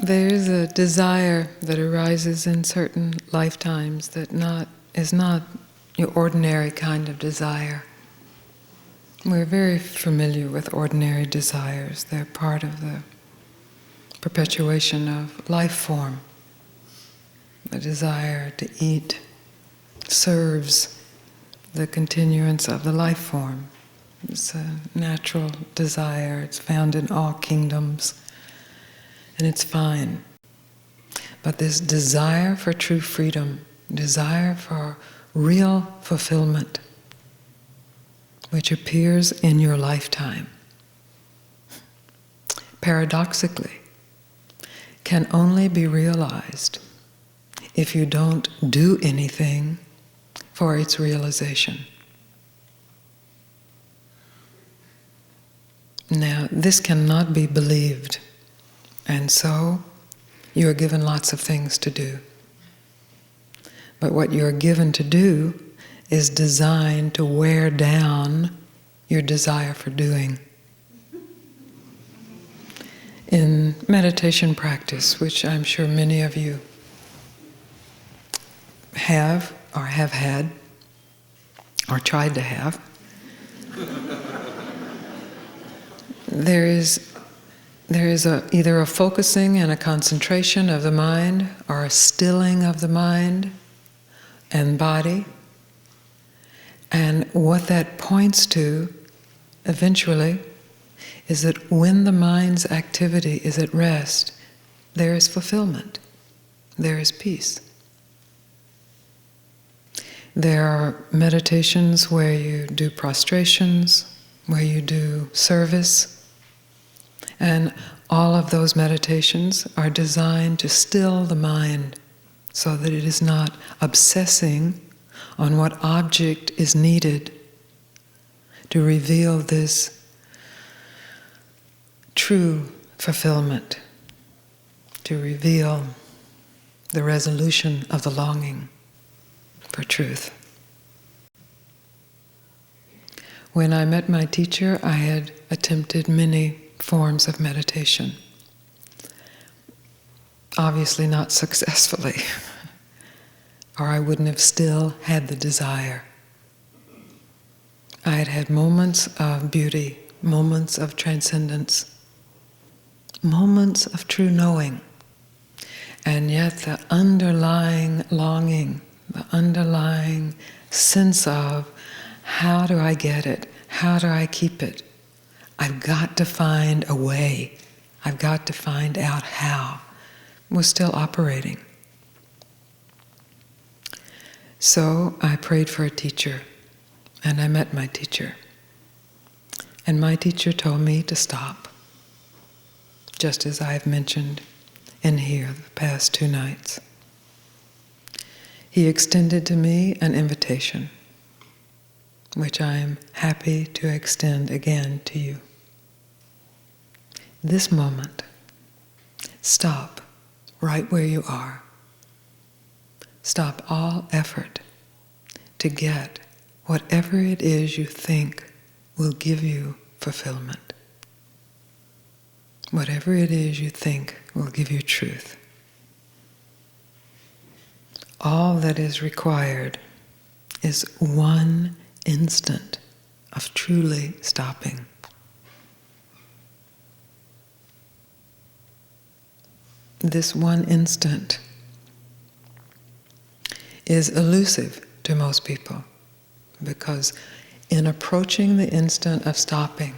There is a desire that arises in certain lifetimes that is not your ordinary kind of desire. We're very familiar with ordinary desires. They're part of the perpetuation of life form. The desire to eat serves the continuance of the life form. It's a natural desire. It's found in all kingdoms. And it's fine. But this desire for true freedom, desire for real fulfillment, which appears in your lifetime, paradoxically, can only be realized if you don't do anything for its realization. Now, this cannot be believed. And so, you are given lots of things to do. But what you are given to do is designed to wear down your desire for doing. In meditation practice, which I'm sure many of you have or have had or tried to have, there is either a focusing and a concentration of the mind, or a stilling of the mind and body. And what that points to, eventually, is that when the mind's activity is at rest, there is fulfillment, there is peace. There are meditations where you do prostrations, where you do service, and all of those meditations are designed to still the mind so that it is not obsessing on what object is needed to reveal this true fulfillment, to reveal the resolution of the longing for truth. When I met my teacher, I had attempted many forms of meditation. Obviously not successfully, or I wouldn't have still had the desire. I had had moments of beauty, moments of transcendence, moments of true knowing, and yet the underlying longing, the underlying sense of, how do I get it? How do I keep it? I've got to find a way. I've got to find out how. Was still operating. So I prayed for a teacher, and I met my teacher. And my teacher told me to stop, just as I've mentioned in here the past 2 nights. He extended to me an invitation, which I am happy to extend again to you. This moment, stop right where you are. Stop all effort to get whatever it is you think will give you fulfillment. Whatever it is you think will give you truth. All that is required is one instant of truly stopping. This one instant is elusive to most people, because in approaching the instant of stopping,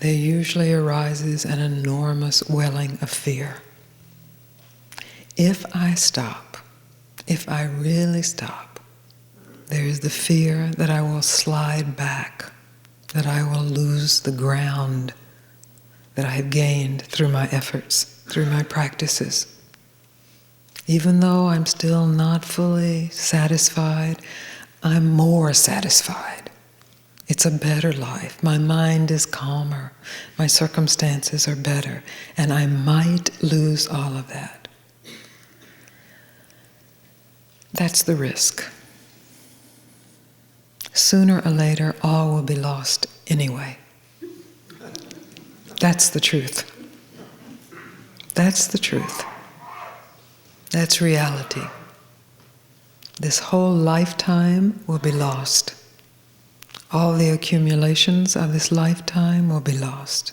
there usually arises an enormous welling of fear. If I stop, if I really stop, there is the fear that I will slide back, that I will lose the ground that I have gained through my efforts, through my practices. Even though I'm still not fully satisfied, I'm more satisfied. It's a better life. My mind is calmer. My circumstances are better. And I might lose all of that. That's the risk. Sooner or later, all will be lost anyway. That's the truth. That's the truth. That's reality. This whole lifetime will be lost. All the accumulations of this lifetime will be lost.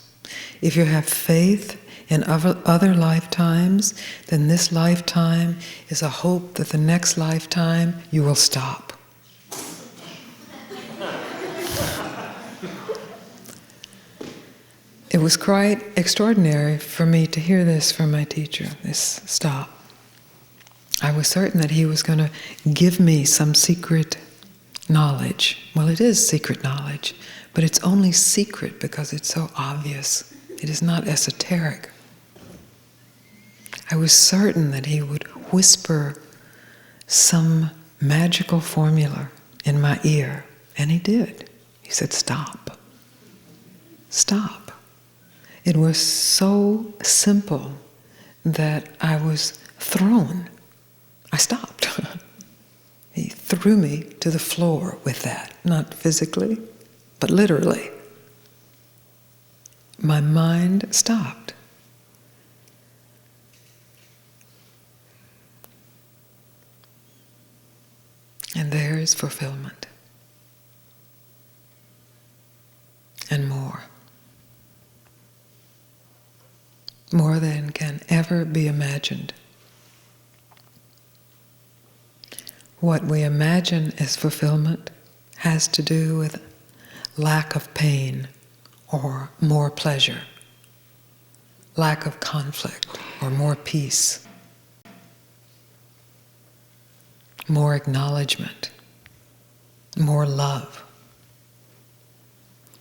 If you have faith in other lifetimes, then this lifetime is a hope that the next lifetime you will stop. It was quite extraordinary for me to hear this from my teacher, this stop. I was certain that he was going to give me some secret knowledge. Well, it is secret knowledge, but it's only secret because it's so obvious. It is not esoteric. I was certain that he would whisper some magical formula in my ear, and he did. He said, "Stop. Stop." It was so simple that I was thrown. I stopped. He threw me to the floor with that, not physically, but literally. My mind stopped. And there is fulfillment. And more. More than can ever be imagined. What we imagine as fulfillment has to do with lack of pain or more pleasure, lack of conflict or more peace, more acknowledgement, more love.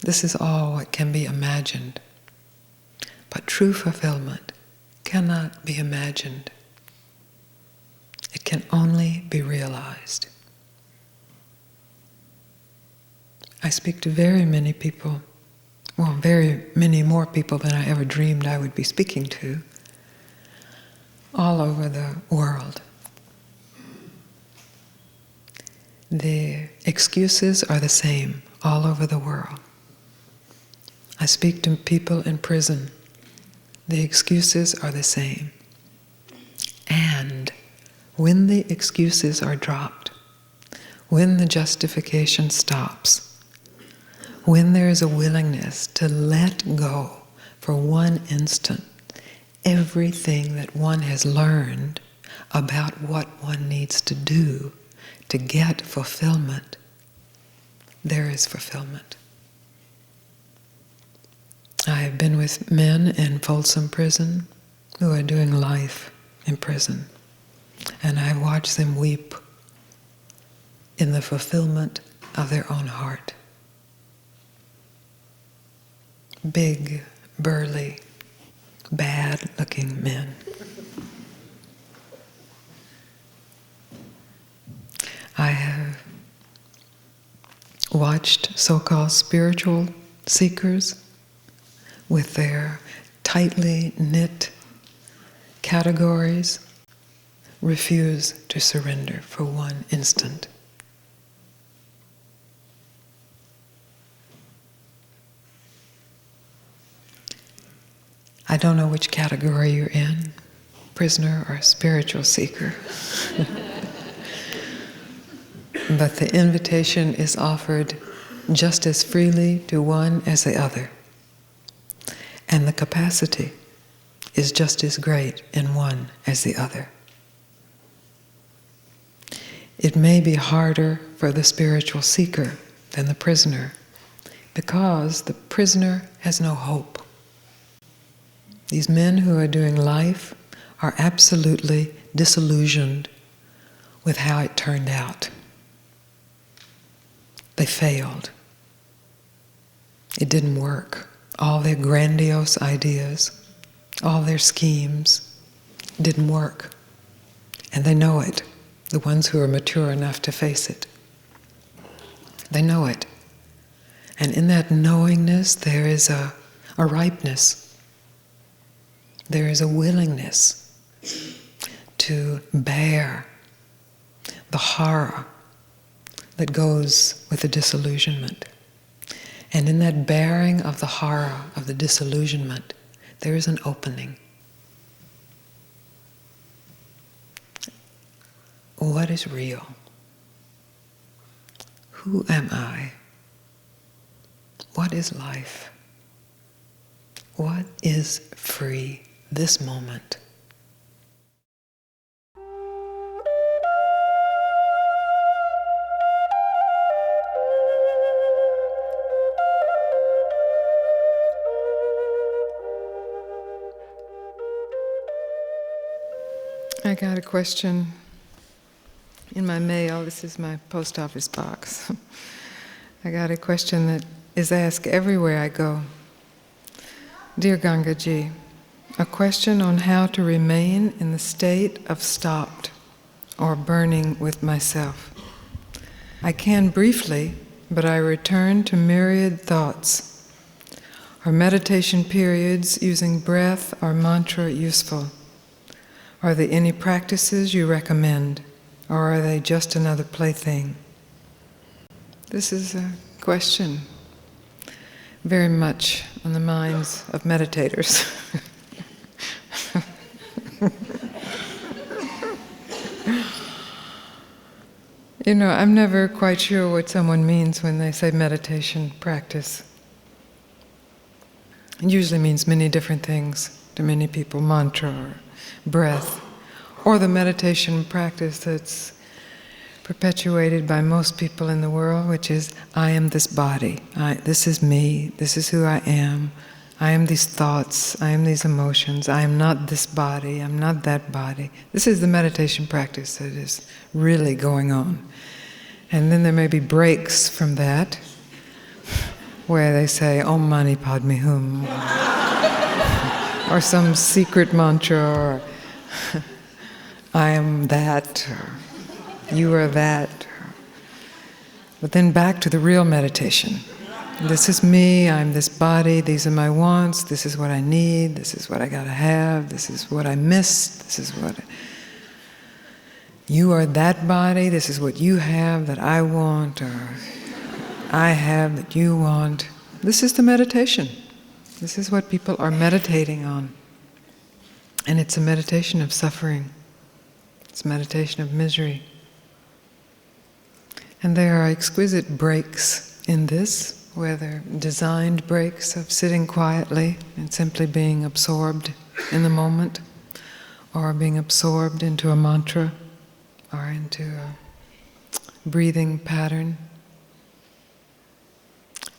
This is all what can be imagined. But true fulfillment cannot be imagined. It can only be realized. I speak to very many people, well, very many more people than I ever dreamed I would be speaking to, all over the world. The excuses are the same all over the world. I speak to people in prison. The excuses are the same. And when the excuses are dropped, when the justification stops, when there is a willingness to let go for one instant everything that one has learned about what one needs to do to get fulfillment, there is fulfillment. I have been with men in Folsom Prison who are doing life in prison, and I watch them weep in the fulfillment of their own heart. Big, burly, bad-looking men. I have watched so-called spiritual seekers with their tightly knit categories refuse to surrender for one instant. I don't know which category you're in, prisoner or spiritual seeker. But the invitation is offered just as freely to one as the other. And the capacity is just as great in one as the other. It may be harder for the spiritual seeker than the prisoner, because the prisoner has no hope. These men who are doing life are absolutely disillusioned with how it turned out. They failed. It didn't work. All their grandiose ideas, all their schemes didn't work. And they know it, the ones who are mature enough to face it. They know it. And in that knowingness, there is a ripeness. There is a willingness to bear the horror that goes with the disillusionment. And in that bearing of the horror of the disillusionment, there is an opening. what is real? Who am I? What is life? What is free this moment? I got a question in my mail. This is my post office box. I got a question that is asked everywhere I go. Dear Gangaji, a question on how to remain in the state of stopped or burning with myself. I can briefly, but I return to myriad thoughts. Are meditation periods using breath or mantra useful? Are there any practices you recommend, or are they just another plaything? This is a question very much on the minds of meditators. I'm never quite sure what someone means when they say meditation practice. It usually means many different things to many people, mantra or breath, or the meditation practice that's perpetuated by most people in the world, which is, I am this body, this is me, this is who I am these thoughts, I am these emotions, I am not this body, I'm not that body. This is the meditation practice that is really going on. And then there may be breaks from that, where they say, Om Mani Padme Hum, or some secret mantra, or I am that, or you are that. But then back to the real meditation. This is me, I'm this body, these are my wants, this is what I need, this is what I gotta have, this is what I missed, this is what... You are that body, this is what you have that I want, or I have that you want. This is the meditation. This is what people are meditating on. And it's a meditation of suffering. It's a meditation of misery. And there are exquisite breaks in this, whether designed breaks of sitting quietly and simply being absorbed in the moment, or being absorbed into a mantra, or into a breathing pattern,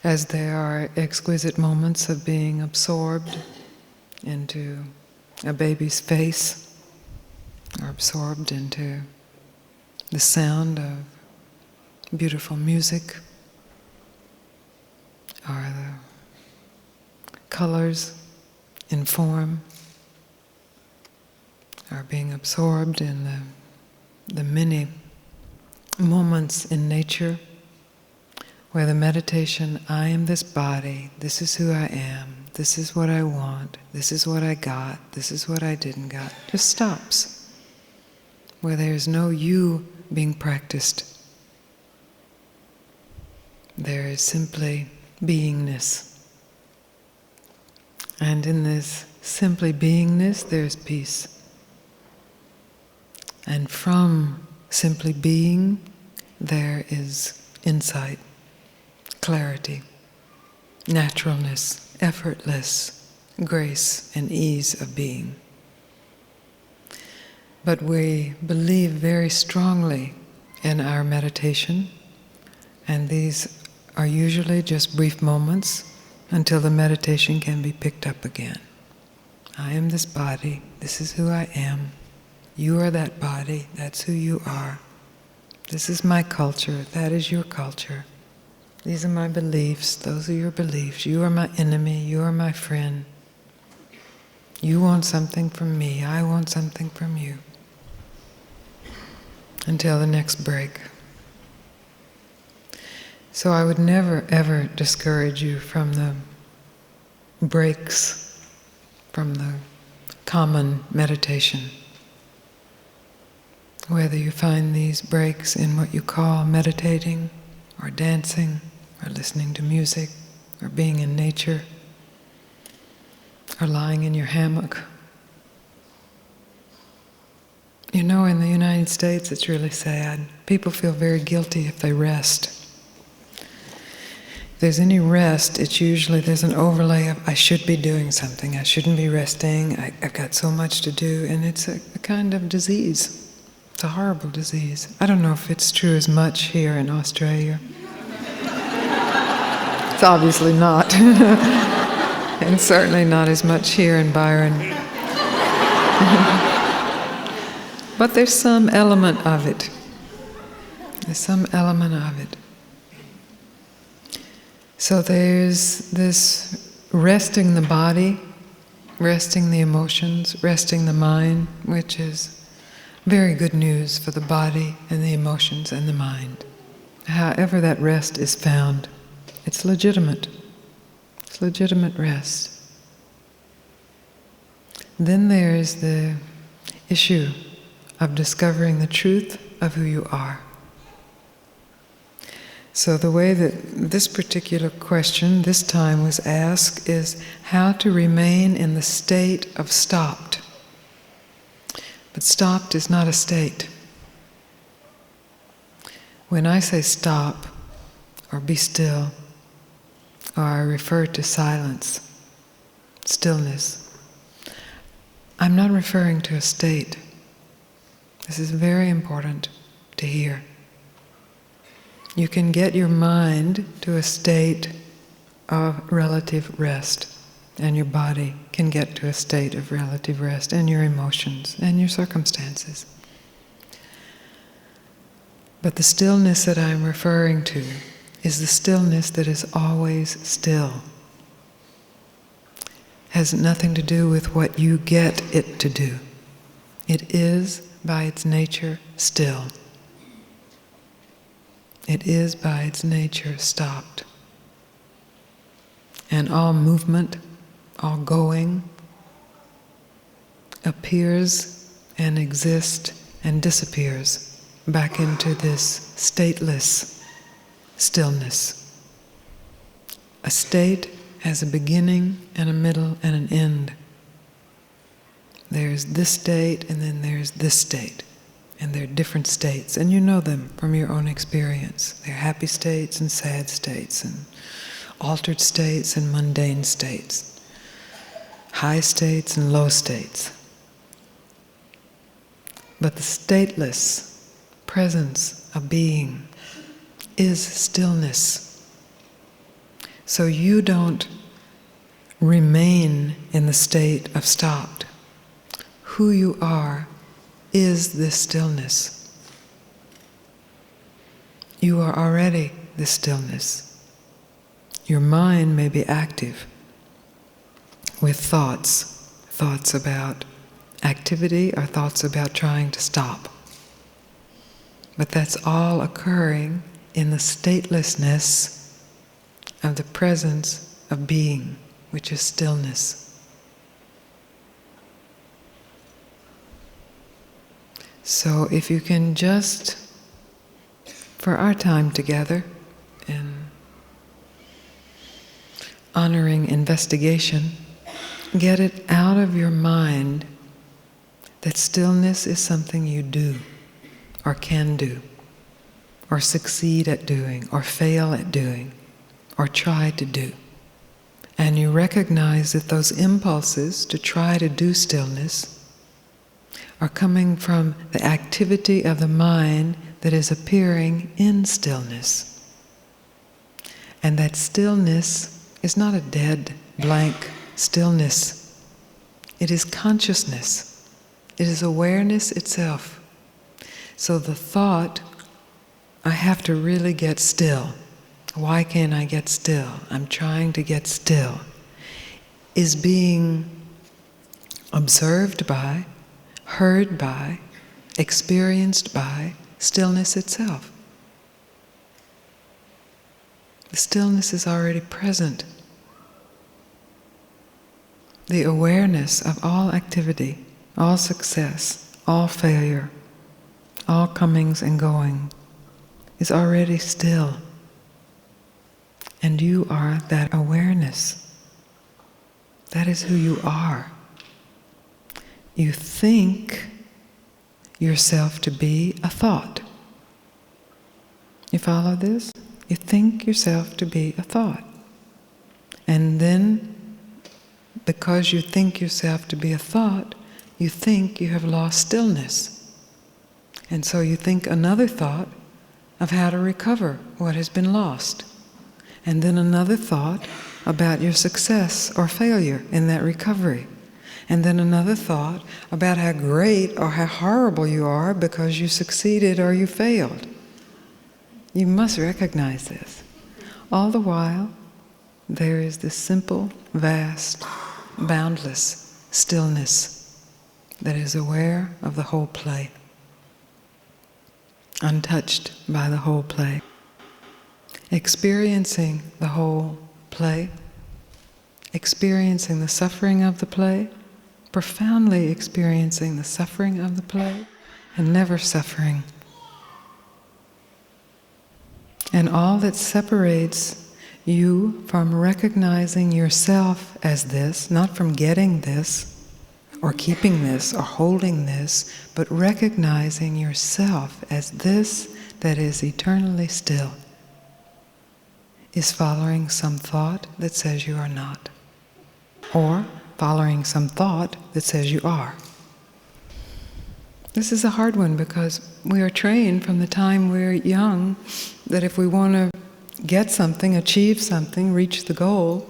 as there are exquisite moments of being absorbed into a baby's face, or absorbed into the sound of beautiful music, or the colors in form, or being absorbed in the many moments in nature where the meditation, I am this body, this is who I am, this is what I want, this is what I got, this is what I didn't got, just stops. Where there's no you being practiced. There is simply beingness. And in this simply beingness, there's peace. And from simply being, there is insight, clarity, naturalness, effortless grace and ease of being. But we believe very strongly in our meditation, and these are usually just brief moments until the meditation can be picked up again. I am this body, this is who I am. You are that body, that's who you are. This is my culture, that is your culture. These are my beliefs, those are your beliefs. You are my enemy, you are my friend. You want something from me, I want something from you. Until the next break. So I would never ever discourage you from the breaks, from the common meditation. Whether you find these breaks in what you call meditating, or dancing, or listening to music, or being in nature, or lying in your hammock. You know, in the United States, it's really sad. People feel very guilty if they rest. If there's any rest, it's usually there's an overlay of, I should be doing something, I shouldn't be resting, I've got so much to do, and it's a kind of disease. It's a horrible disease. I don't know if it's true as much here in Australia. It's obviously not. And certainly not as much here in Byron. But there's some element of it. There's some element of it. So there's this resting the body, resting the emotions, resting the mind, which is very good news for the body and the emotions and the mind. However that rest is found, it's legitimate. It's legitimate rest. Then there's the issue of discovering the truth of who you are. So the way that this particular question this time was asked is how to remain in the state of stopped. But stopped is not a state. When I say stop, or be still, or I refer to silence, stillness, I'm not referring to a state. This is very important to hear. You can get your mind to a state of relative rest, and your body can get to a state of relative rest, and your emotions, and your circumstances. But the stillness that I'm referring to is the stillness that is always still. Has nothing to do with what you get it to do. It is, by its nature, still. It is by its nature stopped. And all movement, all going, appears and exists and disappears back into this stateless stillness. A state has a beginning and a middle and an end. There's this state and then there's this state. And they're different states, and you know them from your own experience. They're happy states and sad states, and altered states and mundane states, high states and low states. But the stateless presence of being is stillness. So you don't remain in the state of stopped. Who you are is this stillness. You are already this stillness. Your mind may be active with thoughts about activity or thoughts about trying to stop. But that's all occurring in the statelessness of the presence of being, which is stillness. So if you can just, for our time together, in honoring investigation, get it out of your mind that stillness is something you do, or can do, or succeed at doing, or fail at doing, or try to do. And you recognize that those impulses to try to do stillness are coming from the activity of the mind that is appearing in stillness. And that stillness is not a dead, blank stillness. It is consciousness. It is awareness itself. So the thought, I have to really get still. Why can't I get still? I'm trying to get still, is being observed by, heard by, experienced by stillness itself. The stillness is already present. The awareness of all activity, all success, all failure, all comings and going is already still. And you are that awareness. That is who you are. You think yourself to be a thought. You follow this? You think yourself to be a thought. And then, because you think yourself to be a thought, you think you have lost stillness. And so you think another thought of how to recover what has been lost. And then another thought about your success or failure in that recovery. And then another thought about how great or how horrible you are because you succeeded or you failed. You must recognize this. All the while, there is this simple, vast, boundless stillness that is aware of the whole play, untouched by the whole play, experiencing the whole play, experiencing the suffering of the play, profoundly experiencing the suffering of the play, and never suffering. And all that separates you from recognizing yourself as this, not from getting this, or keeping this, or holding this, but recognizing yourself as this that is eternally still, is following some thought that says you are not, or following some thought that says you are. This is a hard one because we are trained from the time we're young that if we want to get something, achieve something, reach the goal,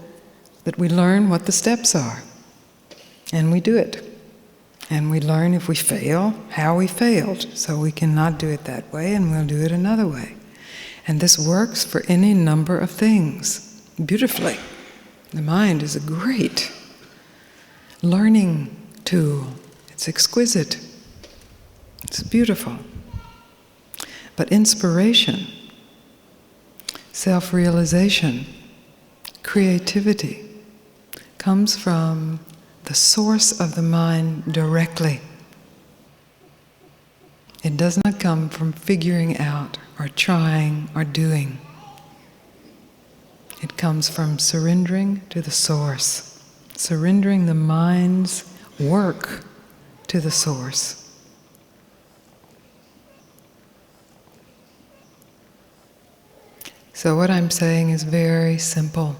that we learn what the steps are. And we do it. And we learn if we fail, how we failed, so we cannot do it that way and we'll do it another way. And this works for any number of things beautifully. The mind is a great learning tool. It's exquisite. It's beautiful. But inspiration, self-realization, creativity comes from the source of the mind directly. It does not come from figuring out or trying or doing. It comes from surrendering to the source, surrendering the mind's work to the source. So what I'm saying is very simple.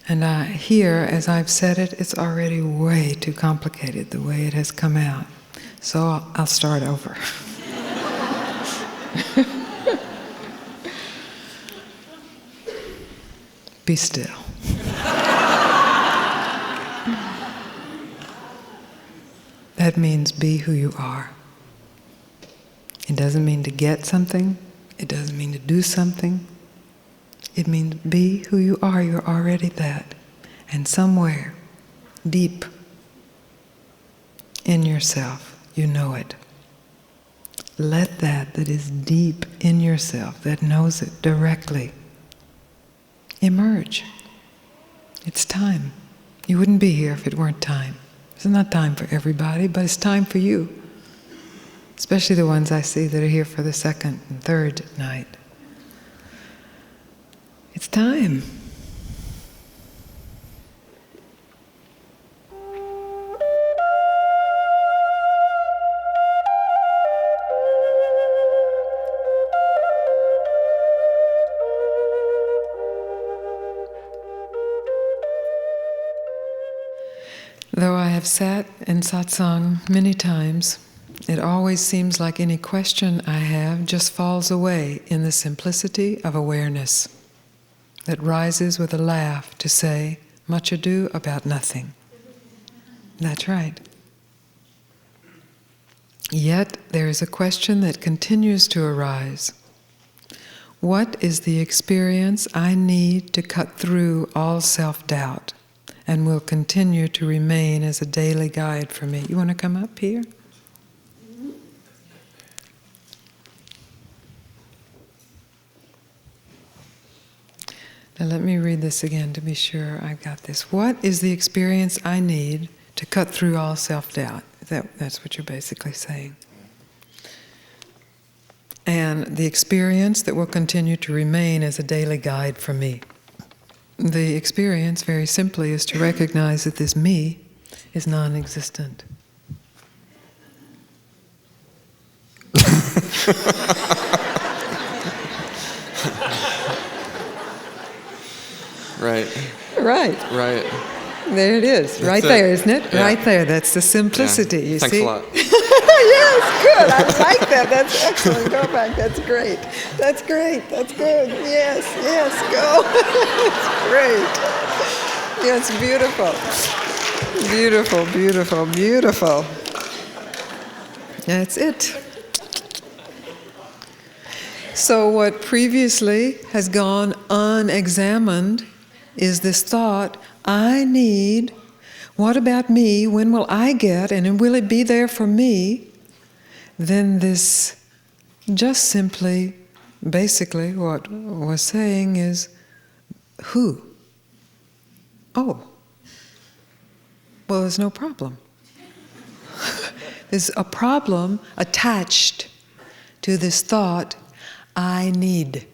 And here, as I've said it, it's already way too complicated the way it has come out. So I'll start over. Be still. That means be who you are. It doesn't mean to get something. It doesn't mean to do something. It means be who you are. You're already that. And somewhere, deep in yourself, you know it. Let that is deep in yourself, that knows it directly, emerge. It's time. You wouldn't be here if it weren't time. It's not time for everybody, but it's time for you. Especially the ones I see that are here for the second and third night. It's time. Though I have sat in satsang many times, it always seems like any question I have just falls away in the simplicity of awareness that rises with a laugh to say, much ado about nothing. That's right. Yet there is a question that continues to arise. What is the experience I need to cut through all self-doubt and will continue to remain as a daily guide for me? You want to come up here? Now let me read this again to be sure I've got this. What is the experience I need to cut through all self-doubt? That's what you're basically saying. And the experience that will continue to remain as a daily guide for me. The experience, very simply, is to recognize that this me is non-existent. Right. Right. Right. There it is. Right there, isn't it? Yeah. Right there. That's the simplicity, you Thanks see? a lot. Yes, good. I like that. That's excellent. Go back. That's great. That's great. That's good. Yes, yes, go. It's great. Yes, beautiful. Beautiful, beautiful, beautiful. That's it. So what previously has gone unexamined is this thought, I need, what about me, when will I get, and will it be there for me? Then this just simply, basically what we're saying is, who? Oh, well, there's no problem. There's a problem attached to this thought, I need.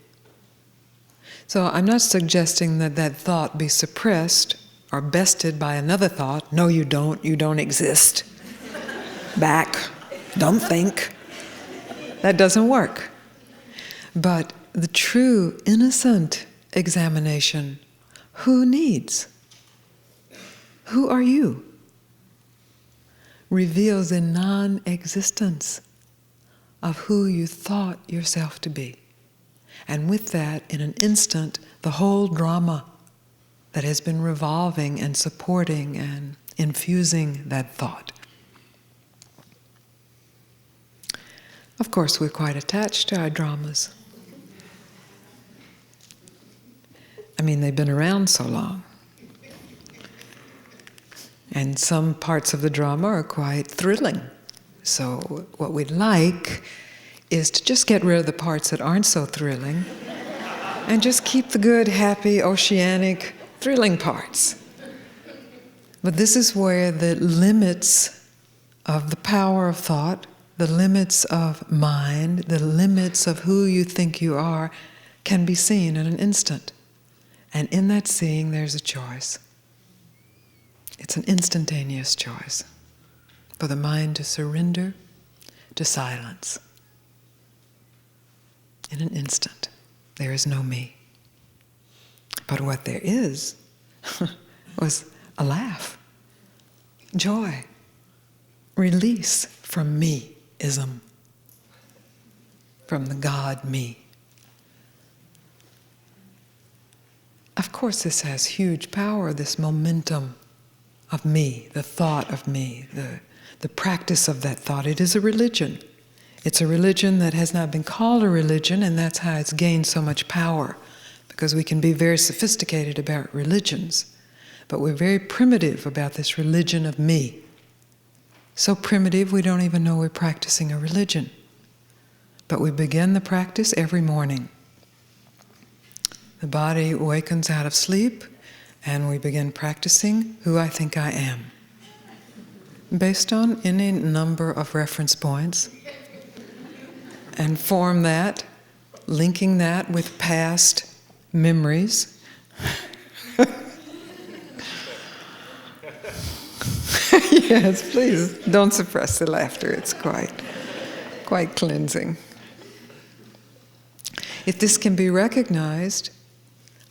So I'm not suggesting that that thought be suppressed or bested by another thought. No, you don't exist. Back, don't think. That doesn't work. But the true innocent examination, who needs? Who are you? Reveals a non-existence of who you thought yourself to be. And with that, in an instant, the whole drama that has been revolving and supporting and infusing that thought. Of course, we're quite attached to our dramas. I mean, they've been around so long. And some parts of the drama are quite thrilling. So what we'd like is to just get rid of the parts that aren't so thrilling and just keep the good, happy, oceanic, thrilling parts. But this is where the limits of the power of thought, the limits of mind, the limits of who you think you are, can be seen in an instant. And in that seeing, there's a choice. It's an instantaneous choice for the mind to surrender to silence. In an instant, there is no me. But what there is was a laugh, joy, release from me-ism, from the God me. Of course, this has huge power, this momentum of me, the thought of me, the practice of that thought. It is a religion. It's a religion that has not been called a religion, and that's how it's gained so much power, because we can be very sophisticated about religions, but we're very primitive about this religion of me. So primitive we don't even know we're practicing a religion. But we begin the practice every morning. The body awakens out of sleep, and we begin practicing who I think I am, based on any number of reference points, and form that, linking that with past memories. Yes, please, don't suppress the laughter. It's quite cleansing. If this can be recognized,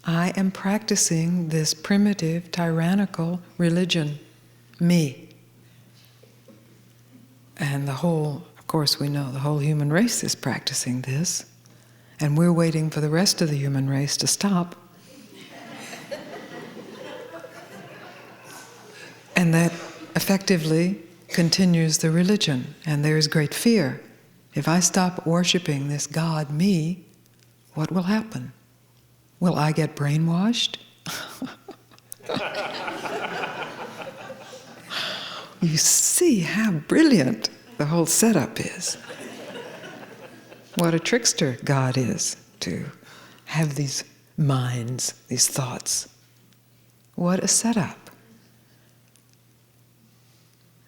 I am practicing this primitive, tyrannical religion, me. And the whole, of course we know, the whole human race is practicing this, and we're waiting for the rest of the human race to stop. And that effectively continues the religion, and there is great fear. If I stop worshiping this God, me, what will happen? Will I get brainwashed? You see how brilliant the whole setup is. What a trickster God is to have these minds, these thoughts. What a setup.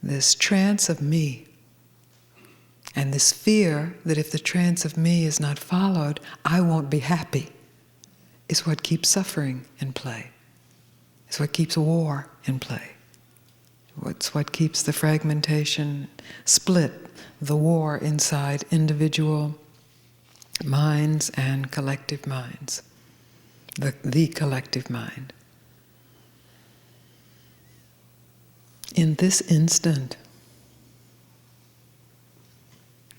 This trance of me, and this fear that if the trance of me is not followed, I won't be happy, is what keeps suffering in play. It's what keeps war in play. It's what keeps the fragmentation, split, the war inside individual minds and collective minds, the collective mind. In this instant,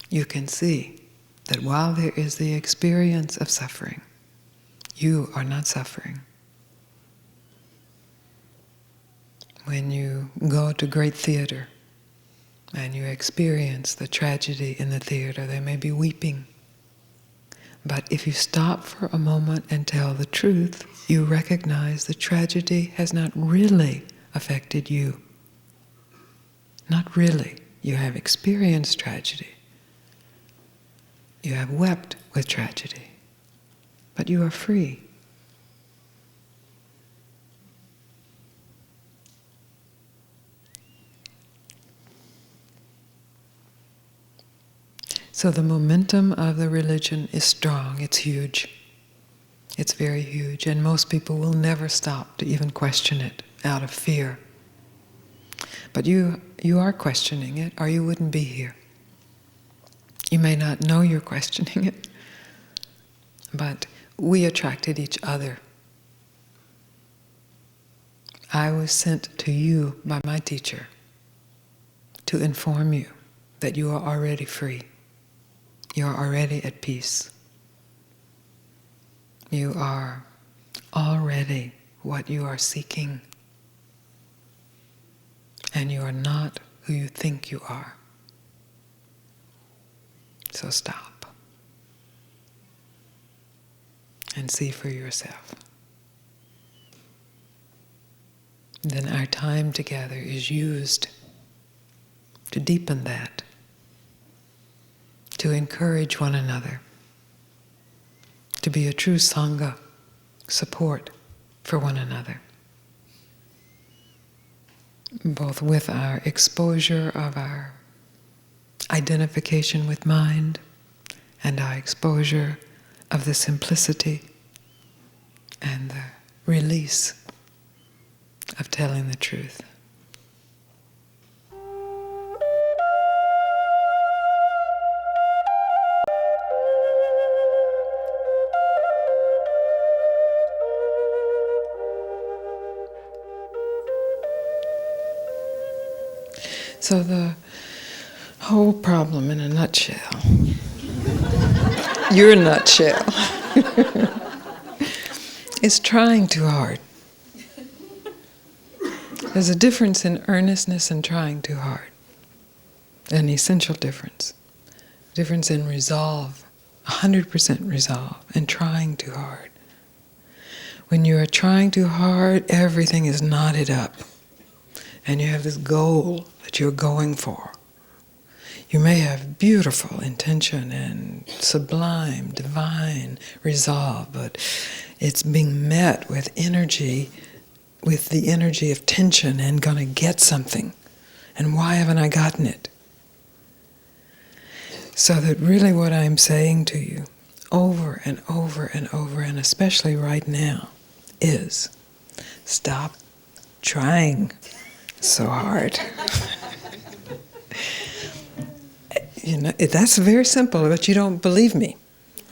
you can see that while there is the experience of suffering, you are not suffering. When you go to great theater and you experience the tragedy in the theater, there may be weeping. But if you stop for a moment and tell the truth, you recognize the tragedy has not really affected you. Not really. You have experienced tragedy. You have wept with tragedy. But you are free. So the momentum of the religion is strong, it's huge. It's very huge, and most people will never stop to even question it out of fear. But you are questioning it, or you wouldn't be here. You may not know you're questioning it, but we attracted each other. I was sent to you by my teacher to inform you that you are already free. You are already at peace. You are already what you are seeking. And you are not who you think you are. So stop and see for yourself. Then our time together is used to deepen that, to encourage one another, to be a true Sangha, support for one another, both with our exposure of our identification with mind and our exposure of the simplicity and the release of telling the truth. So the whole problem in a nutshell, your nutshell, is trying too hard. There's a difference in earnestness and trying too hard. An essential difference. Difference in resolve, 100% resolve, and trying too hard. When you are trying too hard, everything is knotted up. And you have this goal that you're going for. You may have beautiful intention and sublime, divine resolve, but it's being met with energy, with the energy of tension and going to get something. And why haven't I gotten it? So that really what I'm saying to you over and over and over, and especially right now, is stop trying so hard. You know, that's very simple, but you don't believe me,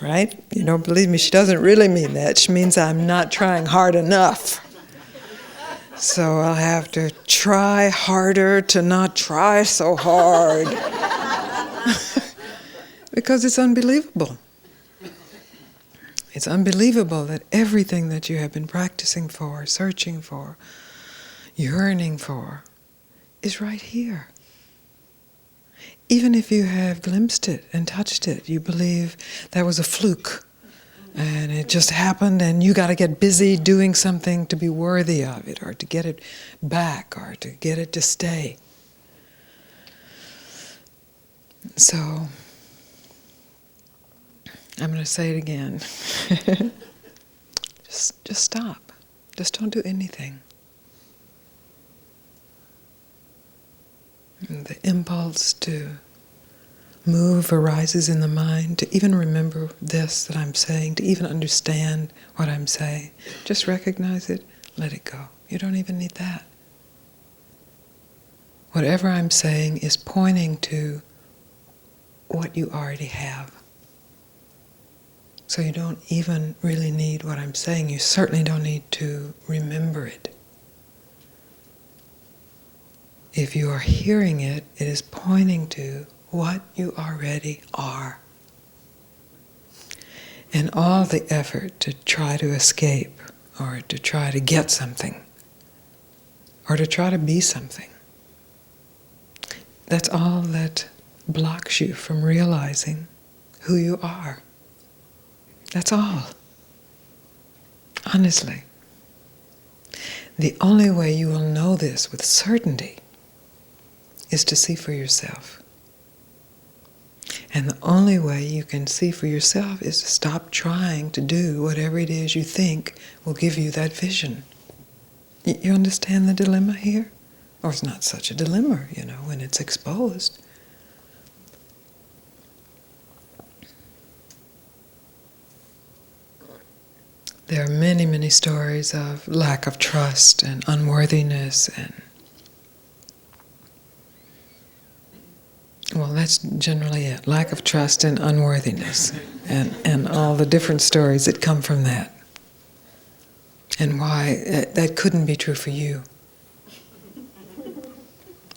right? You don't believe me. She doesn't really mean that. She means I'm not trying hard enough. So I'll have to try harder to not try so hard. Because it's unbelievable. It's unbelievable that everything that you have been practicing for, searching for, yearning for, is right here. Even if you have glimpsed it and touched it, you believe that was a fluke and it just happened and you got to get busy doing something to be worthy of it or to get it back or to get it to stay. So, I'm going to say it again. Just stop. Just don't do anything. And the impulse to move arises in the mind, to even remember this that I'm saying, to even understand what I'm saying. Just recognize it, let it go. You don't even need that. Whatever I'm saying is pointing to what you already have. So you don't even really need what I'm saying. You certainly don't need to remember it. If you are hearing it, it is pointing to what you already are. And all the effort to try to escape, or to try to get something, or to try to be something, that's all that blocks you from realizing who you are. That's all. Honestly. The only way you will know this with certainty is to see for yourself. And the only way you can see for yourself is to stop trying to do whatever it is you think will give you that vision. You understand the dilemma here? Or it's not such a dilemma, when it's exposed. There are many, many stories of lack of trust and unworthiness and well, that's generally it. Lack of trust and unworthiness and all the different stories that come from that. And why that couldn't be true for you.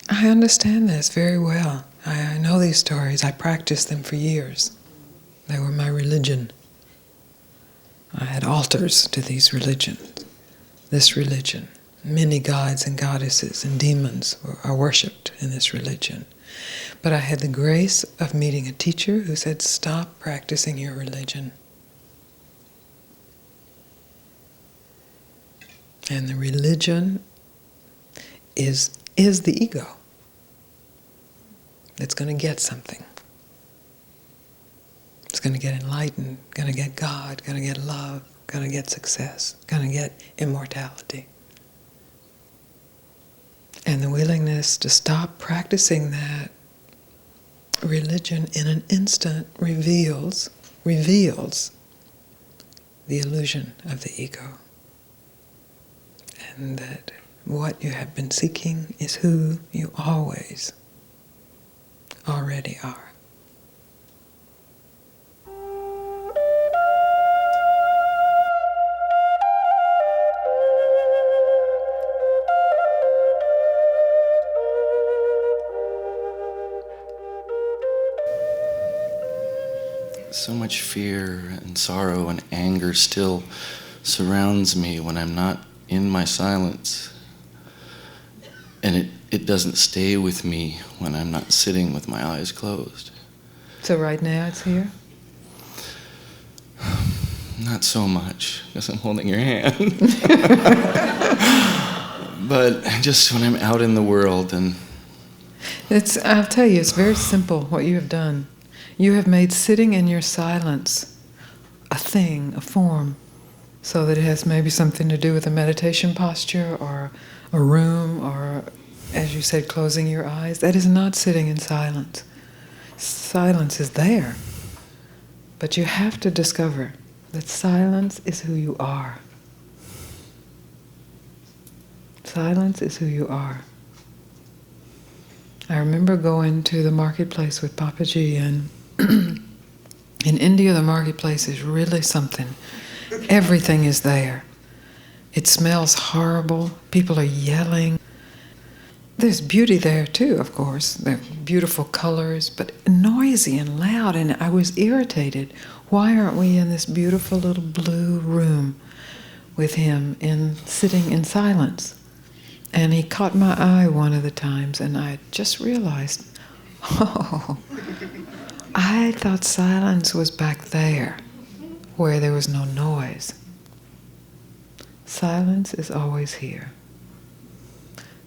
I understand this very well. I know these stories. I practiced them for years. They were my religion. I had altars to these religions. This religion. Many gods and goddesses and demons are worshipped in this religion. But I had the grace of meeting a teacher who said, stop practicing your religion. And the religion is the ego. It's going to get something. It's going to get enlightened, going to get God, going to get love, going to get success, going to get immortality. And the willingness to stop practicing that religion in an instant reveals the illusion of the ego. And that what you have been seeking is who you already are. So much fear and sorrow and anger still surrounds me when I'm not in my silence. And it doesn't stay with me when I'm not sitting with my eyes closed. So right now it's here? Not so much, because I'm holding your hand. But just when I'm out in the world and... I'll tell you, it's very simple what you have done. You have made sitting in your silence a thing, a form, so that it has maybe something to do with a meditation posture or a room or, as you said, closing your eyes. That is not sitting in silence. Silence is there. But you have to discover that silence is who you are. Silence is who you are. I remember going to the marketplace with Papaji, and in India the marketplace is really something. Everything is there. It smells horrible. People are yelling. There's beauty there too, of course. There are beautiful colors, but noisy and loud, and I was irritated. Why aren't we in this beautiful little blue room with him sitting in silence? And he caught my eye one of the times, and I just realized, I thought silence was back there, where there was no noise. Silence is always here.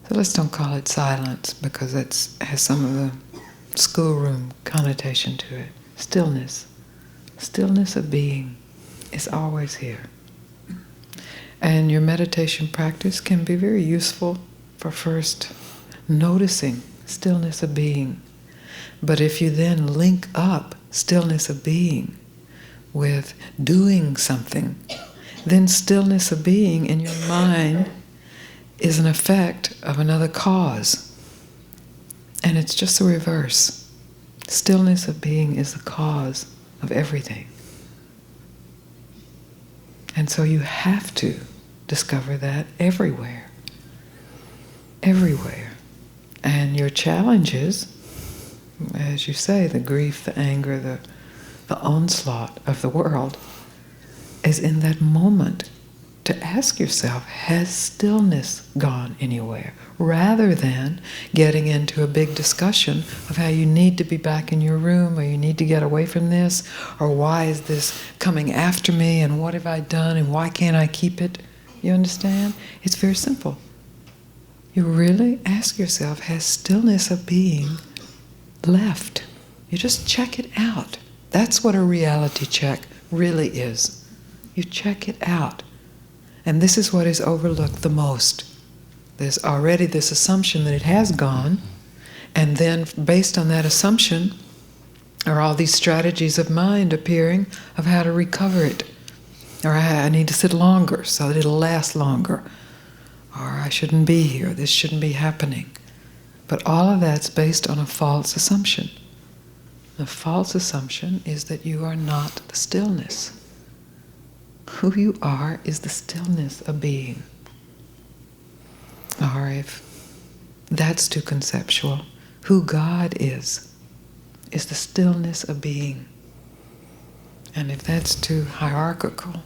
So let's don't call it silence, because it has some of the schoolroom connotation to it. Stillness. Stillness of being is always here. And your meditation practice can be very useful for first noticing stillness of being. But if you then link up stillness of being with doing something, then stillness of being in your mind is an effect of another cause. And it's just the reverse. Stillness of being is the cause of everything. And so you have to discover that everywhere. Everywhere. And your challenges, as you say, the grief, the anger, the onslaught of the world, is in that moment to ask yourself, has stillness gone anywhere? Rather than getting into a big discussion of how you need to be back in your room, or you need to get away from this, or why is this coming after me, and what have I done, and why can't I keep it? You understand? It's very simple. You really ask yourself, has stillness of being left? You just check it out. That's what a reality check really is. You check it out. And this is what is overlooked the most. There's already this assumption that it has gone, and then based on that assumption are all these strategies of mind appearing of how to recover it. Or I need to sit longer so that it'll last longer. Or I shouldn't be here, this shouldn't be happening. But all of that's based on a false assumption. The false assumption is that you are not the stillness. Who you are is the stillness of being. Or if that's too conceptual, who God is the stillness of being. And if that's too hierarchical,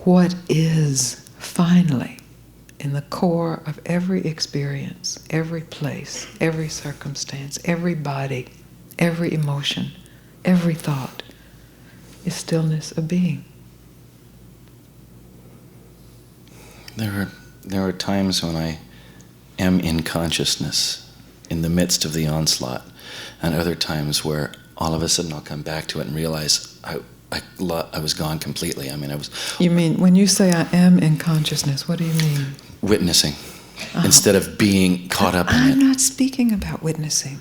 what is finally in the core of every experience, every place, every circumstance, every body, every emotion, every thought, is stillness of being. There are times when I am in consciousness in the midst of the onslaught, and other times where all of a sudden I'll come back to it and realize I was gone completely. I mean, I was... You mean, when you say I am in consciousness, what do you mean? Witnessing, instead of being caught up in it. I'm not speaking about witnessing.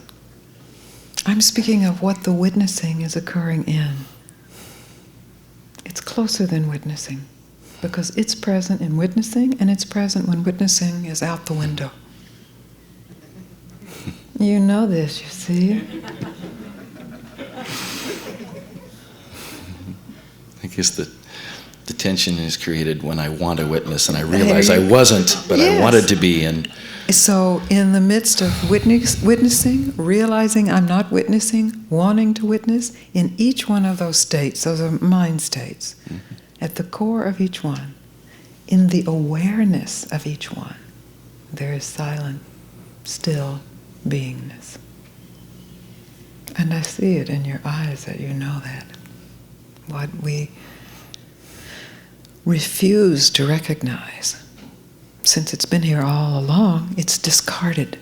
I'm speaking of what the witnessing is occurring in. It's closer than witnessing, because it's present in witnessing, and it's present when witnessing is out the window. You know this, you see. I guess the tension is created when I want to witness and I realize I wasn't, but yes. I wanted to be. And so in the midst of witnessing, realizing I'm not witnessing, wanting to witness, in each one of those states, those are mind states, at the core of each one, in the awareness of each one, there is silent, still beingness. And I see it in your eyes that you know that. What we refuse to recognize, since it's been here all along, it's discarded.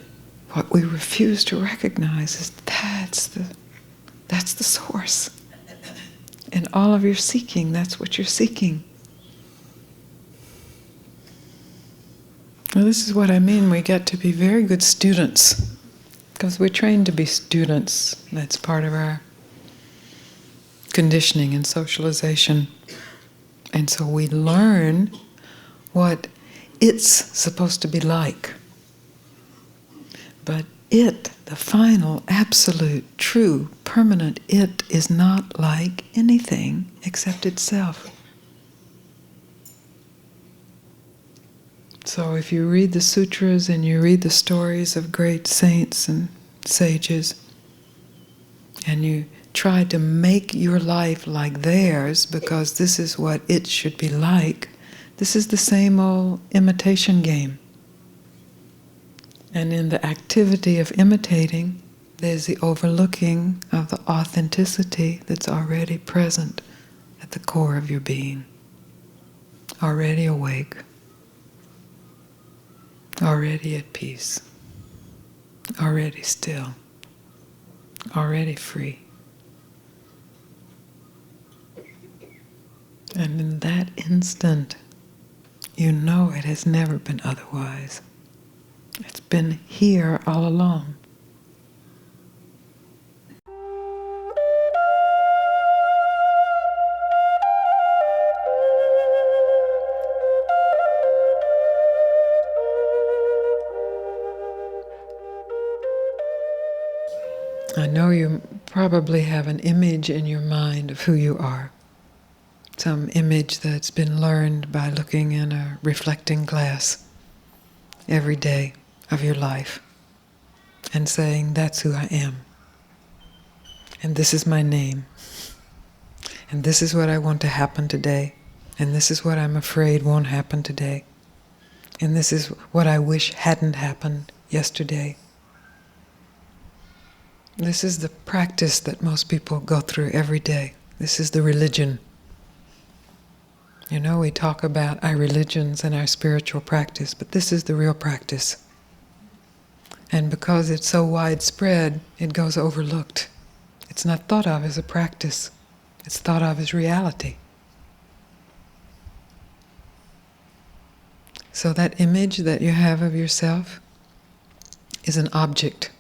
What we refuse to recognize is that's the source. In all of your seeking, that's what you're seeking. Well, this is what I mean. We get to be very good students, because we're trained to be students. That's part of our conditioning and socialization. And so we learn what it's supposed to be like. But it, the final, absolute, true, permanent it, is not like anything except itself. So if you read the sutras and you read the stories of great saints and sages, and you try to make your life like theirs because this is what it should be like, this is the same old imitation game. And in the activity of imitating, there's the overlooking of the authenticity that's already present at the core of your being, already awake, already at peace, already still, already free. And in that instant, you know it has never been otherwise. It's been here all along. I know you probably have an image in your mind of who you are. some image that's been learned by looking in a reflecting glass every day of your life and saying, that's who I am. And this is my name. And this is what I want to happen today. And this is what I'm afraid won't happen today. And this is what I wish hadn't happened yesterday. This is the practice that most people go through every day. This is the religion. You know, we talk about our religions and our spiritual practice, but this is the real practice. And because it's so widespread, it goes overlooked. It's not thought of as a practice. It's thought of as reality. So that image that you have of yourself is an object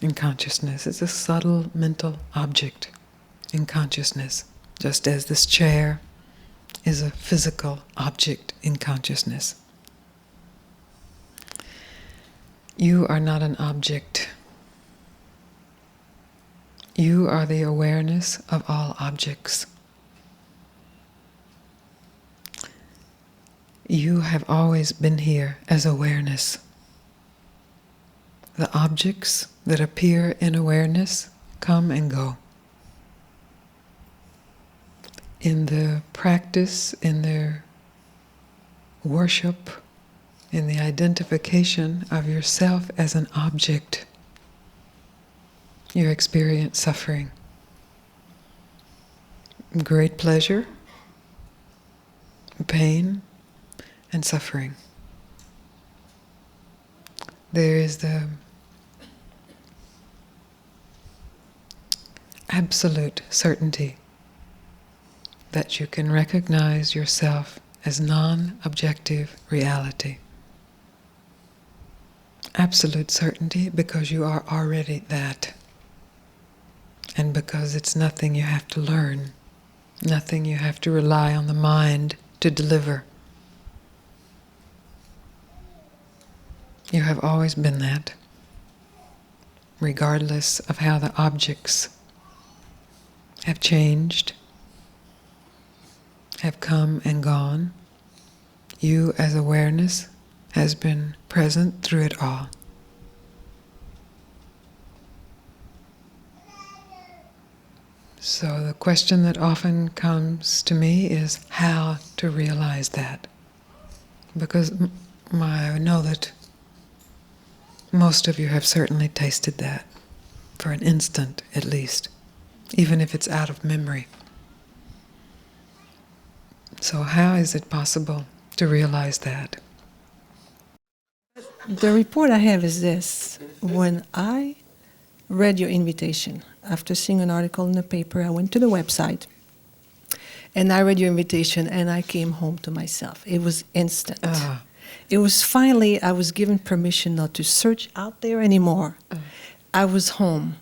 in consciousness. It's a subtle mental object in consciousness, just as this chair is a physical object in consciousness. You are not an object. You are the awareness of all objects. You have always been here as awareness. The objects that appear in awareness come and go. In the practice, in their worship, in the identification of yourself as an object, you experience suffering. Great pleasure, pain, and suffering. There is the absolute certainty that you can recognize yourself as non-objective reality. Absolute certainty because you are already that. And because it's nothing you have to learn, nothing you have to rely on the mind to deliver. You have always been that, regardless of how the objects have changed, have come and gone. You as awareness has been present through it all. So the question that often comes to me is how to realize that. Because I know that most of you have certainly tasted that, for an instant at least, even if it's out of memory. So how is it possible to realize that? The report I have is this. When I read your invitation, after seeing an article in the paper, I went to the website and I read your invitation and I came home to myself. It was instant. It was finally, I was given permission not to search out there anymore. I was home.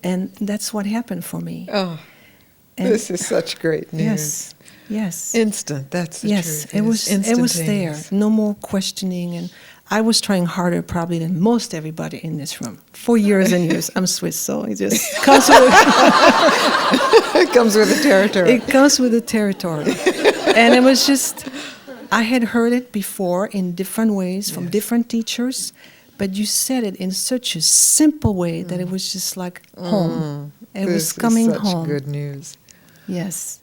And that's what happened for me. And this is such great news. Yes. Instant, that's the truth. Yes, it was there. No more questioning. And I was trying harder probably than most everybody in this room. For years and years. I'm Swiss, so it just comes with it comes with the territory. It comes with the territory. And it was just, I had heard it before in different ways from different teachers, but you said it in such a simple way that it was just like home. It was coming home. This is such good news. Yes.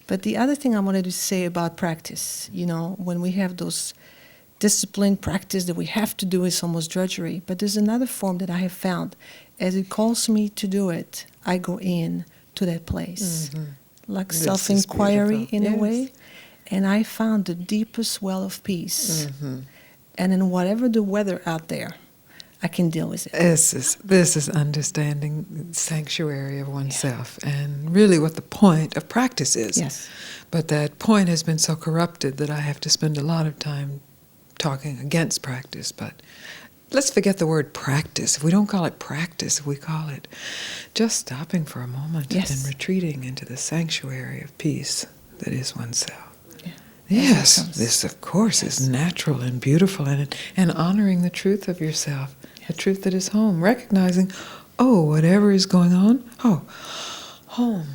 But the other thing I wanted to say about practice, you know, when we have those disciplined practice that we have to do, it's almost drudgery. But there's another form that I have found. As it calls me to do it, I go in to that place. Like self-inquiry in a way. And I found the deepest well of peace. And in whatever the weather out there, I can deal with it. This is understanding the sanctuary of oneself and really what the point of practice is. Yes. But that point has been so corrupted that I have to spend a lot of time talking against practice. But let's forget the word practice. If we don't call it practice, we call it just stopping for a moment and retreating into the sanctuary of peace that is oneself. Yes, this of course is natural and beautiful, and honoring the truth of yourself, the truth that is home, recognizing, oh, whatever is going on, home,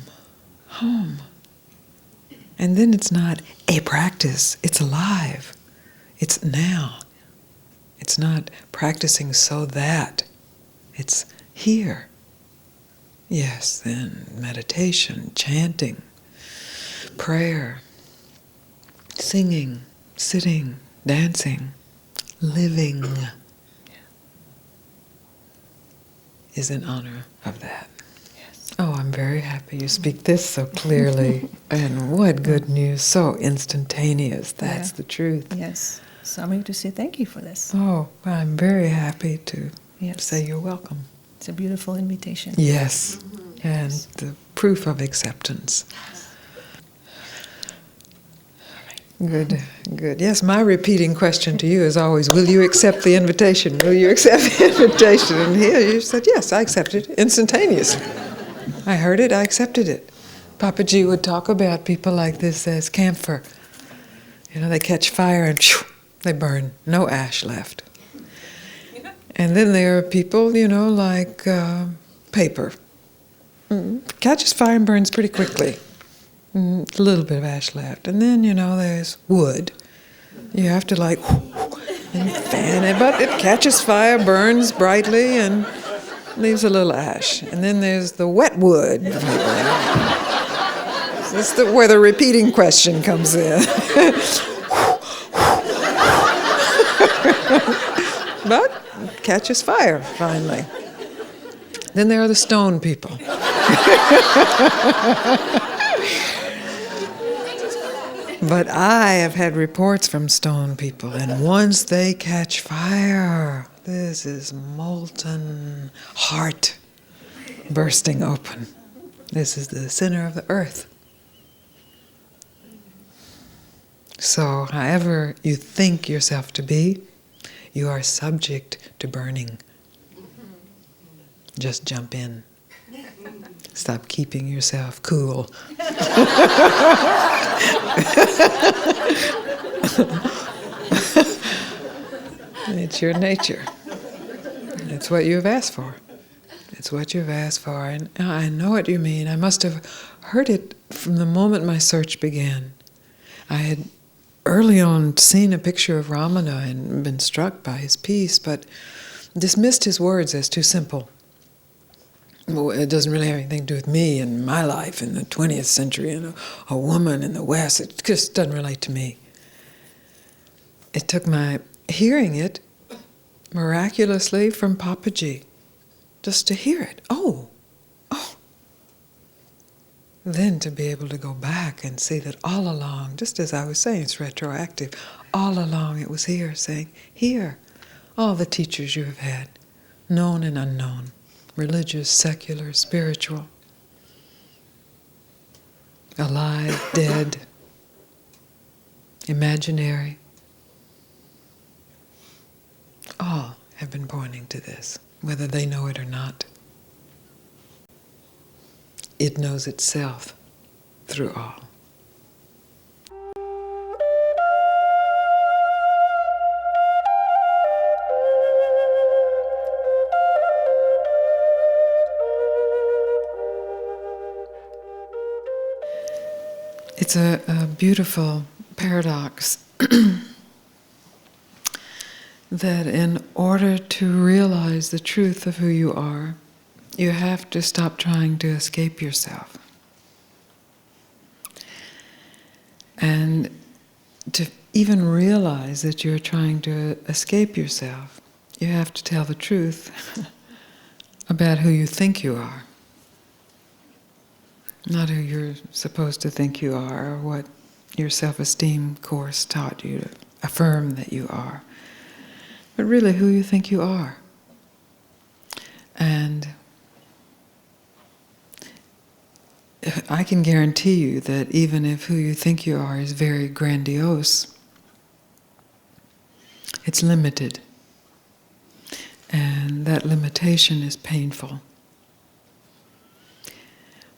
And then it's not a practice, it's alive. It's now. It's not practicing so that. It's here. Yes, then meditation, chanting, prayer, singing, sitting, dancing, living is in honor of that. Yes. Oh, I'm very happy you speak this so clearly. And what good news, so instantaneous. That's the truth. Yes. So I'm here to say thank you for this. Oh, I'm very happy to Yes. say you're welcome. It's a beautiful invitation. Yes, and the proof of acceptance. Good, good. Yes, my repeating question to you is always, will you accept the invitation? Will you accept the invitation? And here you said, yes, I accepted it instantaneously. I heard it, I accepted it. Papaji would talk about people like this as camphor. You know, they catch fire and they burn, no ash left. And then there are people, you know, like paper. Catches fire and burns pretty quickly. A little bit of ash left. And then, you know, there's wood. You have to like and fan it, but it catches fire, burns brightly, and leaves a little ash. And then there's the wet wood. That's where the repeating question comes in. But catches fire, finally. Then there are the stone people. But I have had reports from stone people, and once they catch fire, this is molten heart bursting open. This is the center of the earth. So, however you think yourself to be, you are subject to burning. Just jump in. Stop keeping yourself cool. It's your nature. It's what you've asked for. It's what you've asked for. And I know what you mean. I must have heard it from the moment my search began. I had early on seen a picture of Ramana and been struck by his peace, but dismissed his words as too simple. Well, it doesn't really have anything to do with me and my life in the 20th century and a woman in the West. It just doesn't relate to me. It took my hearing it miraculously from Papaji, just to hear it. Oh. Then to be able to go back and see that all along, just as I was saying, it's retroactive, all along it was here, saying, here, all the teachers you have had, known and unknown, religious, secular, spiritual, alive, dead, imaginary, all have been pointing to this, whether they know it or not. It knows itself through all. It's a beautiful paradox that in order to realize the truth of who you are, you have to stop trying to escape yourself. And to even realize that you're trying to escape yourself, you have to tell the truth about who you think you are. Not who you're supposed to think you are, or what your self-esteem course taught you to affirm that you are, but really who you think you are. And I can guarantee you that even if who you think you are is very grandiose, it's limited. And that limitation is painful.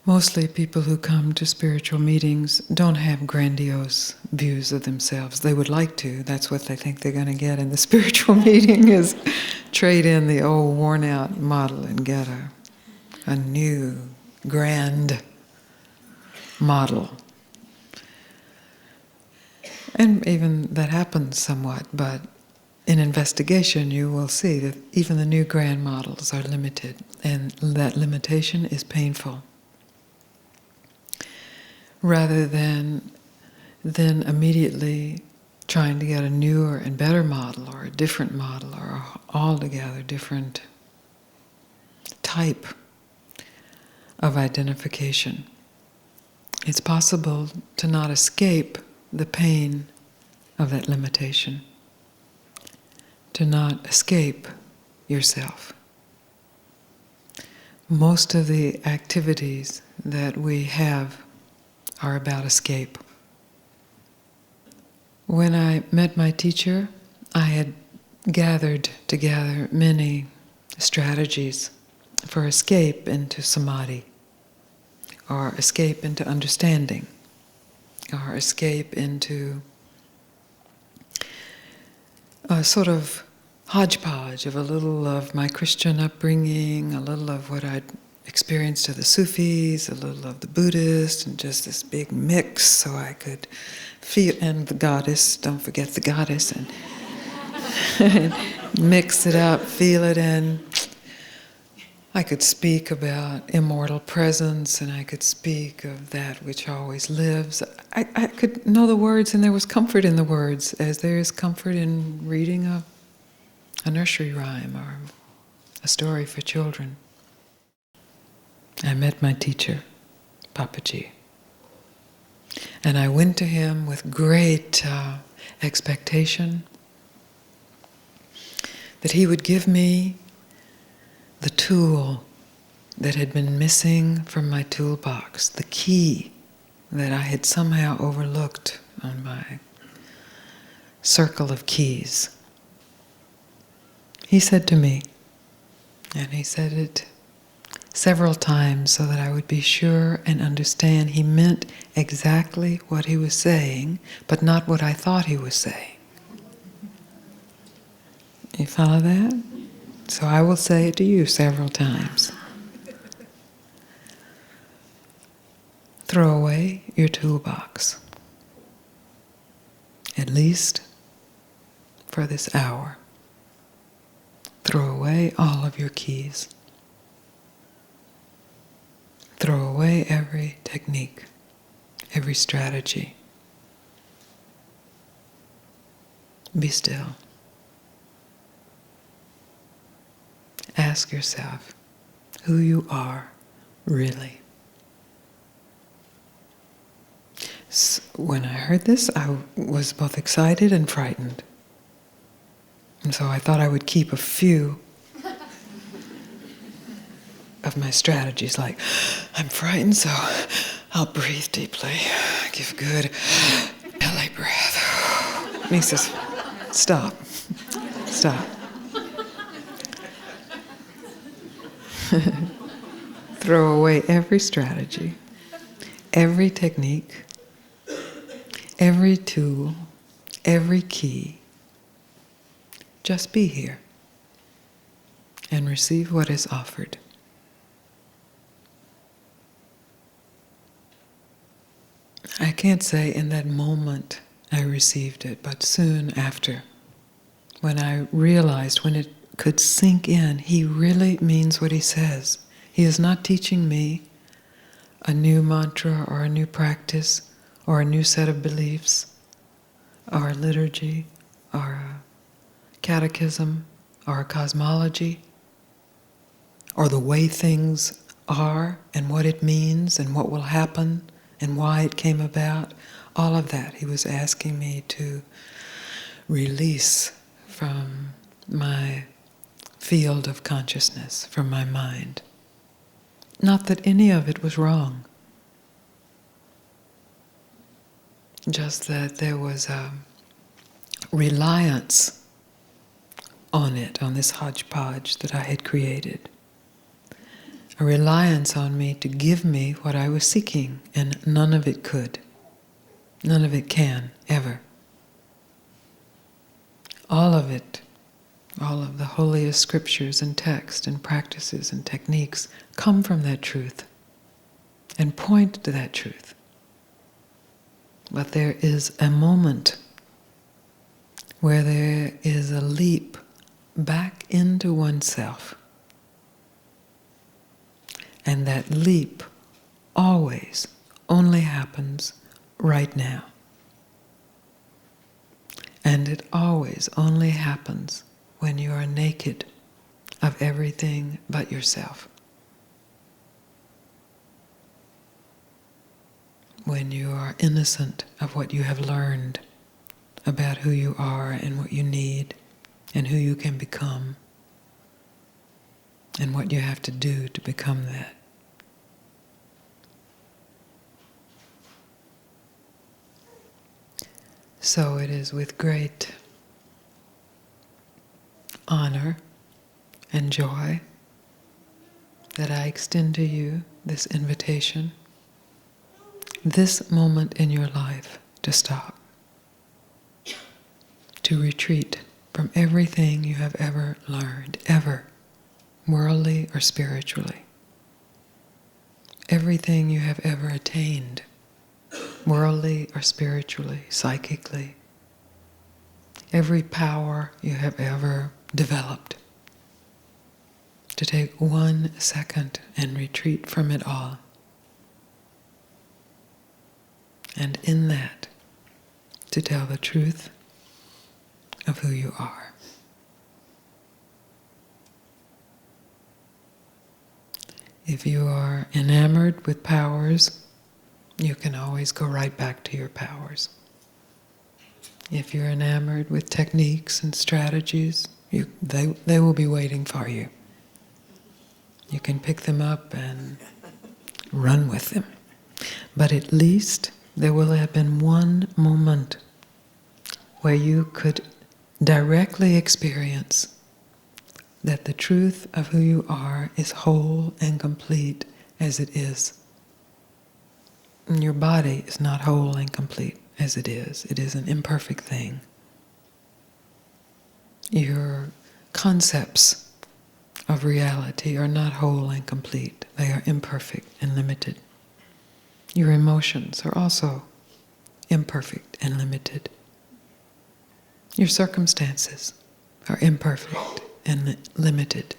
Mostly people who come to spiritual meetings don't have grandiose views of themselves. They would like to. That's what they think they're going to get in the spiritual meeting, is trade in the old worn-out model and get a new, grand model. And even that happens somewhat, but in investigation you will see that even the new grand models are limited, and that limitation is painful. Rather than then immediately trying to get a newer and better model, or a different model, or a altogether different type of identification. It's possible to not escape the pain of that limitation, to not escape yourself. Most of the activities that we have are about escape. When I met my teacher, I had gathered together many strategies for escape into samadhi, or escape into understanding, or escape into a sort of hodgepodge of a little of my Christian upbringing, a little of what I'd experienced of the Sufis, a little of the Buddhist, and just this big mix so I could feel, and the goddess, don't forget the goddess, and mix it up, feel it, and I could speak about immortal presence, and I could speak of that which always lives. I could know the words, and there was comfort in the words, as there is comfort in reading a nursery rhyme or a story for children. I met my teacher, Papaji, and I went to him with great expectation that he would give me the tool that had been missing from my toolbox, the key that I had somehow overlooked on my circle of keys. He said to me, and he said it several times so that I would be sure and understand he meant exactly what he was saying, but not what I thought he was saying. You follow that? So I will say it to you several times. Throw away your toolbox, at least for this hour. Throw away all of your keys. Throw away every technique, every strategy. Be still. Ask yourself who you are really. So when I heard this, I was both excited and frightened. And so I thought I would keep a few of my strategies, like, I'm frightened, so I'll breathe deeply, give good belly breath. And he says, stop. Throw away every strategy, every technique, every tool, every key. Just be here and receive what is offered. I can't say in that moment I received it, but soon after, when I realized, when it could sink in, he really means what he says. He is not teaching me a new mantra or a new practice or a new set of beliefs or a liturgy or a catechism or a cosmology or the way things are and what it means and what will happen and why it came about. All of that he was asking me to release from my field of consciousness, from my mind. Not that any of it was wrong, just that there was a reliance on it, on this hodgepodge that I had created. A reliance on me to give me what I was seeking, and none of it could. None of it can, ever. All of it, all of the holiest scriptures and texts and practices and techniques come from that truth and point to that truth. But there is a moment where there is a leap back into oneself. And that leap always only happens right now. And it always only happens when you are naked of everything but yourself. When you are innocent of what you have learned about who you are and what you need and who you can become and what you have to do to become that. So it is with great honor and joy that I extend to you this invitation, this moment in your life to stop, to retreat from everything you have ever learned, ever, worldly or spiritually, everything you have ever attained, worldly or spiritually, psychically, every power you have ever developed, to take 1 second and retreat from it all. And in that, to tell the truth of who you are. If you are enamored with powers, you can always go right back to your powers. If you're enamored with techniques and strategies, they will be waiting for you. You can pick them up and run with them. But at least there will have been one moment where you could directly experience that the truth of who you are is whole and complete as it is. And your body is not whole and complete as it is. It is an imperfect thing. Your concepts of reality are not whole and complete. They are imperfect and limited. Your emotions are also imperfect and limited. Your circumstances are imperfect and limited.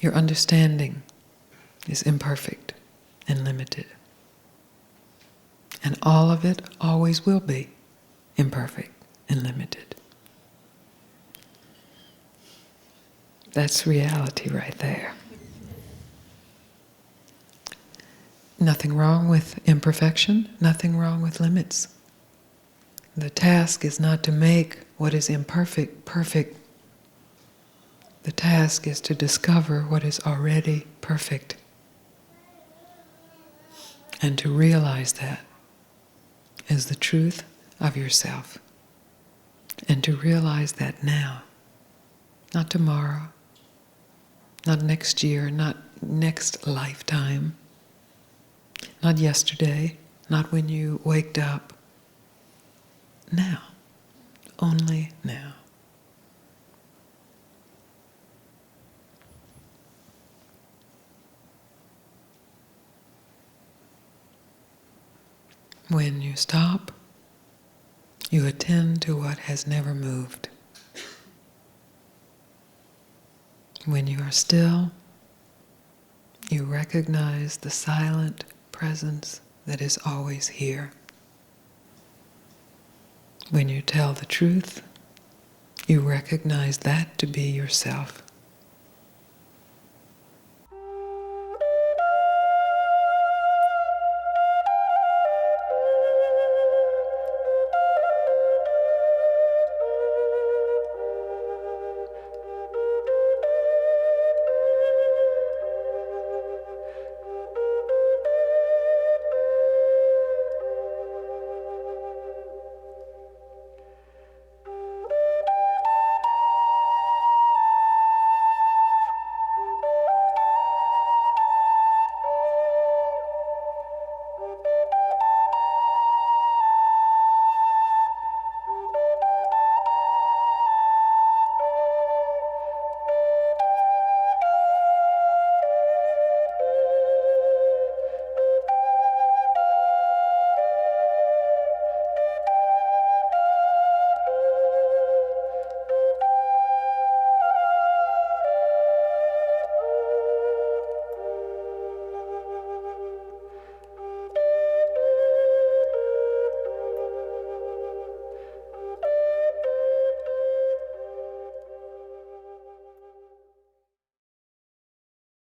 Your understanding is imperfect and limited. And all of it always will be imperfect and limited. That's reality right there. Nothing wrong with imperfection, nothing wrong with limits. The task is not to make what is imperfect perfect. The task is to discover what is already perfect and to realize that as the truth of yourself, and to realize that now, not tomorrow, not next year, not next lifetime, not yesterday, not when you waked up. Now, only now. When you stop, you attend to what has never moved. When you are still, you recognize the silent presence that is always here. When you tell the truth, you recognize that to be yourself.